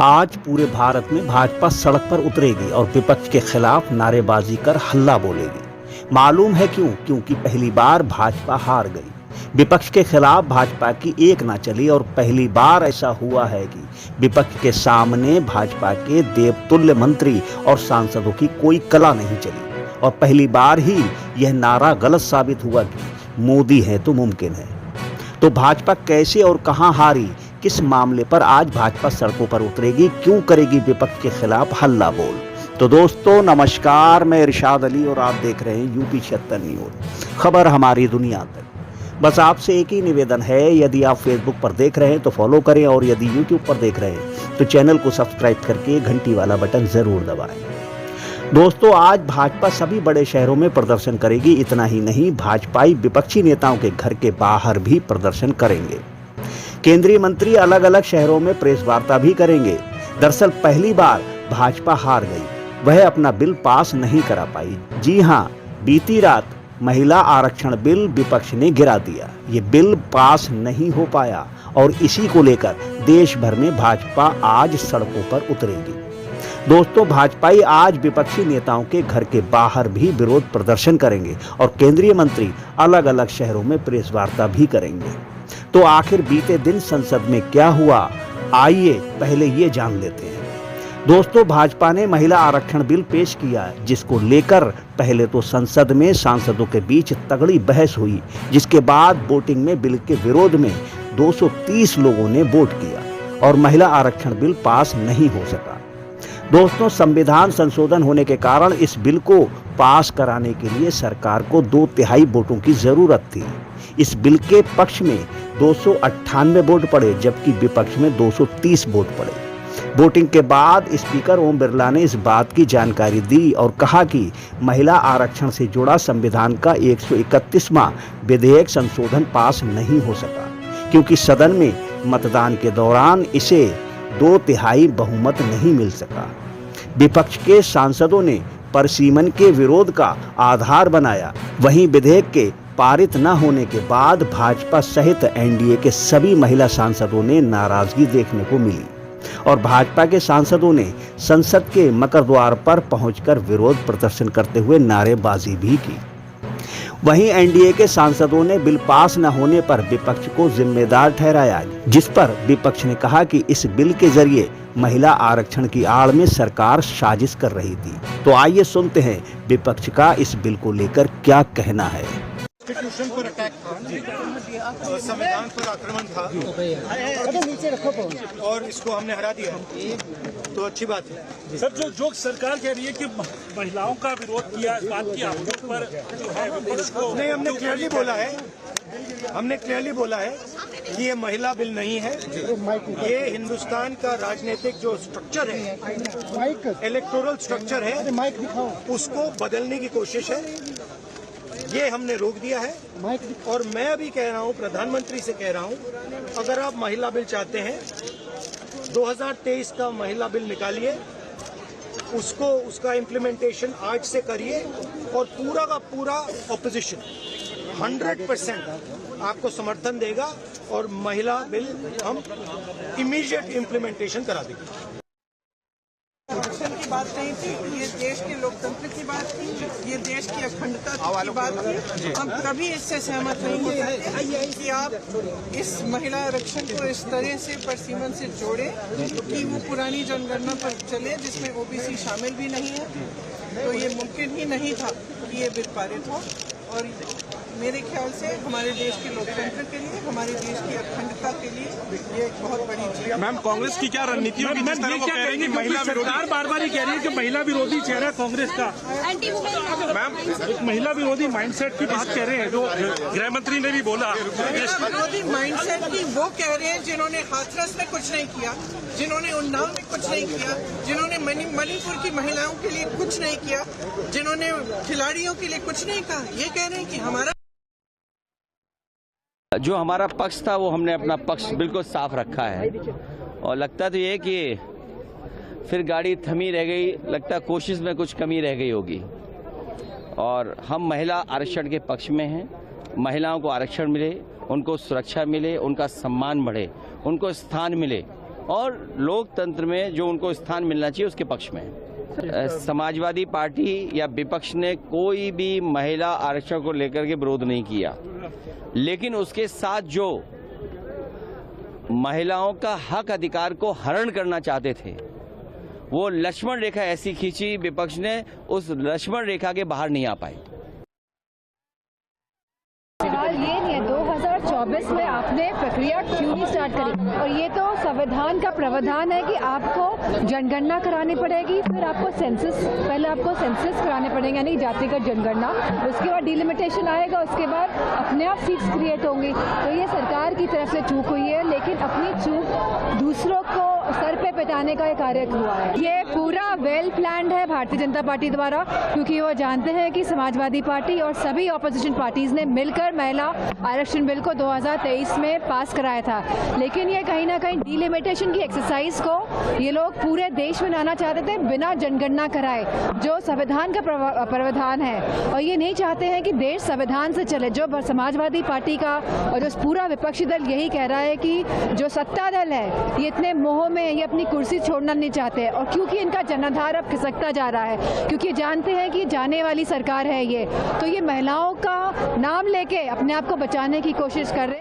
आज पूरे भारत में भाजपा सड़क पर उतरेगी और विपक्ष के खिलाफ नारेबाजी कर हल्ला बोलेगी। मालूम है क्यों? क्योंकि पहली बार भाजपा हार गई। विपक्ष के खिलाफ भाजपा की एक ना चली और पहली बार ऐसा हुआ है कि विपक्ष के सामने भाजपा के देवतुल्य मंत्री और सांसदों की कोई कला नहीं चली और पहली बार ही यह नारा गलत साबित हुआ कि मोदी है तो मुमकिन है। तो भाजपा कैसे और कहां हारी, किस मामले पर आज भाजपा सड़कों पर उतरेगी, क्यों करेगी विपक्ष के खिलाफ हल्ला बोल। तो दोस्तों नमस्कार, मैं इरशाद अली और आप देख रहे हैं यूपी 76 न्यूज़, खबर हमारी दुनिया तक। बस आपसे एक ही निवेदन है, यदि आप फेसबुक पर देख रहे हैं तो फॉलो करें और यदि यूट्यूब पर देख रहे हैं तो चैनल को सब्सक्राइब करके घंटी वाला बटन जरूर दबाएं। दोस्तों आज भाजपा सभी बड़े शहरों में प्रदर्शन करेगी। इतना ही नहीं, भाजपाई विपक्षी नेताओं के घर के बाहर भी प्रदर्शन करेंगे। केंद्रीय मंत्री अलग अलग शहरों में प्रेस वार्ता भी करेंगे। दरअसल पहली बार भाजपा हार गई, वह अपना बिल पास नहीं करा पाई। जी हां, बीती रात महिला आरक्षण बिल विपक्ष ने गिरा दिया। ये बिल पास नहीं हो पाया और इसी को लेकर देश भर में भाजपा आज सड़कों पर उतरेगी। दोस्तों भाजपाई आज विपक्षी नेताओं के घर के बाहर भी विरोध प्रदर्शन करेंगे और केंद्रीय मंत्री अलग अलग शहरों में प्रेस वार्ता भी करेंगे। तो आखिर बीते दिन संसद में क्या हुआ, आइए पहले ये जान लेते हैं। दोस्तों भाजपा ने महिला आरक्षण बिल पेश किया, जिसको लेकर पहले तो संसद में सांसदों के बीच तगड़ी बहस हुई, जिसके बाद वोटिंग में बिल के विरोध में 230 लोगों ने वोट किया और महिला आरक्षण बिल पास नहीं हो सका। दोस्तों संविधान संशोधन होने के कारण इस बिल को पास कराने के लिए सरकार को 2/3 वोटों की जरूरत थी। इस बिल के पक्ष में 298 वोट पड़े, जबकि विपक्ष में 230 वोट पड़े। वोटिंग के बाद स्पीकर ओम बिरला ने इस बात की जानकारी दी और कहा कि महिला आरक्षण से जुड़ा संविधान का 131वां विधेयक संशोधन पास नहीं हो सका, क्योंकि सदन में मतदान के दौरान इसे 2/3 बहुमत नहीं मिल सका। विपक्ष के सांसदों ने परसीमन के विरोध का आधार बनाया। वहीं विधेयक के पारित न होने के बाद भाजपा सहित एनडीए के सभी महिला सांसदों ने नाराजगी देखने को मिली और भाजपा के सांसदों ने संसद के मकर द्वार पर पहुंचकर विरोध प्रदर्शन करते हुए नारेबाजी भी की। वहीं एनडीए के सांसदों ने बिल पास न होने पर विपक्ष को जिम्मेदार ठहराया, जिस पर विपक्ष ने कहा कि इस बिल के जरिए महिला आरक्षण की आड़ में सरकार साजिश कर रही थी। तो आइए सुनते हैं विपक्ष का इस बिल को लेकर क्या कहना है। कॉन्स्टिट्यूशन पर अटैक था, संविधान पर आक्रमण था और इसको हमने हरा दिया, तो अच्छी बात है। सर जो सरकार कह रही है कि महिलाओं का विरोध किया, इस बात की आप लोग पर जो है विपक्ष को नहीं, हमने क्लियरली बोला है कि ये महिला बिल नहीं है। ये हिंदुस्तान का राजनीतिक जो स्ट्रक्चर है, इलेक्टोरल स्ट्रक्चर है, उसको बदलने की कोशिश है। ये हमने रोक दिया है और मैं अभी कह रहा हूँ, प्रधानमंत्री से कह रहा हूँ, अगर आप महिला बिल चाहते हैं 2023 का महिला बिल निकालिए, उसका इम्प्लीमेंटेशन आज से करिए और पूरा का पूरा ऑपोजिशन 100% आपको समर्थन देगा और महिला बिल हम इमीडिएट इम्प्लीमेंटेशन करा देंगे। की बात नहीं थी, ये देश के लोकतंत्र की बात थी, ये देश की अखंडता की बात थी। हम कभी इससे सहमत नहीं हो सकते कि आप इस महिला आरक्षण को इस तरह से परसीमन से जोड़ें कि वो पुरानी जनगणना पर चले, जिसमें ओबीसी शामिल भी नहीं है। तो ये मुमकिन ही नहीं था कि ये बिल पारित हो और मेरे ख्याल से हमारे देश के लोकतंत्र के लिए, हमारे देश की अखंडता के लिए ये एक बहुत बड़ी चीज है। मैम कांग्रेस की क्या रणनीति होगी? जिस तरह वो कह रही है महिला सरकार बार-बार ही कह रही है कि महिला विरोधी चेहरा कांग्रेस का। मैम एक महिला विरोधी माइंडसेट की बात कह रहे हैं, जो गृह मंत्री ने भी बोला। विरोधी माइंडसेट की वो कह रहे हैं जिन्होंने हाथरस में कुछ नहीं किया, जिन्होंने उन्नाव में कुछ नहीं किया, जिन्होंने मणिपुर की महिलाओं के लिए कुछ नहीं किया, जिन्होंने खिलाड़ियों के लिए कुछ नहीं कहा। ये कह रहे हैं कि हमारा जो हमारा पक्ष था वो हमने अपना पक्ष बिल्कुल साफ रखा है और लगता तो ये कि फिर गाड़ी थमी रह गई, लगता कोशिश में कुछ कमी रह गई होगी। और हम महिला आरक्षण के पक्ष में हैं। महिलाओं को आरक्षण मिले, उनको सुरक्षा मिले, उनका सम्मान बढ़े, उनको स्थान मिले, और लोकतंत्र में जो उनको स्थान मिलना चाहिए उसके पक्ष में है। समाजवादी पार्टी या विपक्ष ने कोई भी महिला आरक्षण को लेकर के विरोध नहीं किया, लेकिन उसके साथ जो महिलाओं का हक अधिकार को हरण करना चाहते थे वो लक्ष्मण रेखा ऐसी खींची विपक्ष ने, उस लक्ष्मण रेखा के बाहर नहीं आ पाए। सवाल ये नहीं है 2024 में आपने प्रक्रिया क्यों नहीं स्टार्ट करी, और ये तो संविधान का प्रावधान है कि आपको जनगणना करानी पड़ेगी, फिर आपको सेंसस, पहले आपको सेंसस कराने पड़ेंगे यानी जातिगत जनगणना, उसके बाद डिलिमिटेशन आएगा, उसके बाद अपने आप सीट्स क्रिएट होंगी। तो ये सरकार की तरफ से चूक हुई है, लेकिन अपनी चूक दूसरों को सर पे पिटाने का कार्य हुआ है। ये पूरा वेल प्लान्ड है भारतीय जनता पार्टी द्वारा, क्योंकि वो जानते हैं कि समाजवादी पार्टी और सभी ऑपोजिशन पार्टीज ने मिलकर महिला आरक्षण बिल को 2023 में पास कराया था, लेकिन ये कहीं ना कहीं डिलिमिटेशन की एक्सरसाइज को ये लोग पूरे देश में लाना चाहते थे बिना जनगणना कराए, जो संविधान का प्रावधान है, और ये नहीं चाहते हैं कि देश संविधान से चले। जो समाजवादी पार्टी का और जो पूरा विपक्षी दल यही कह रहा है कि जो सत्ता दल है ये इतने मोह में, ये अपनी कुर्सी छोड़ना नहीं चाहते, और क्योंकि इनका जनाधार अब खिसकता जा रहा है, क्योंकि जानते हैं कि जाने वाली सरकार है ये, तो ये महिलाओं का नाम लेके अपने आप को बचाने की कोशिश कर रहे हैं।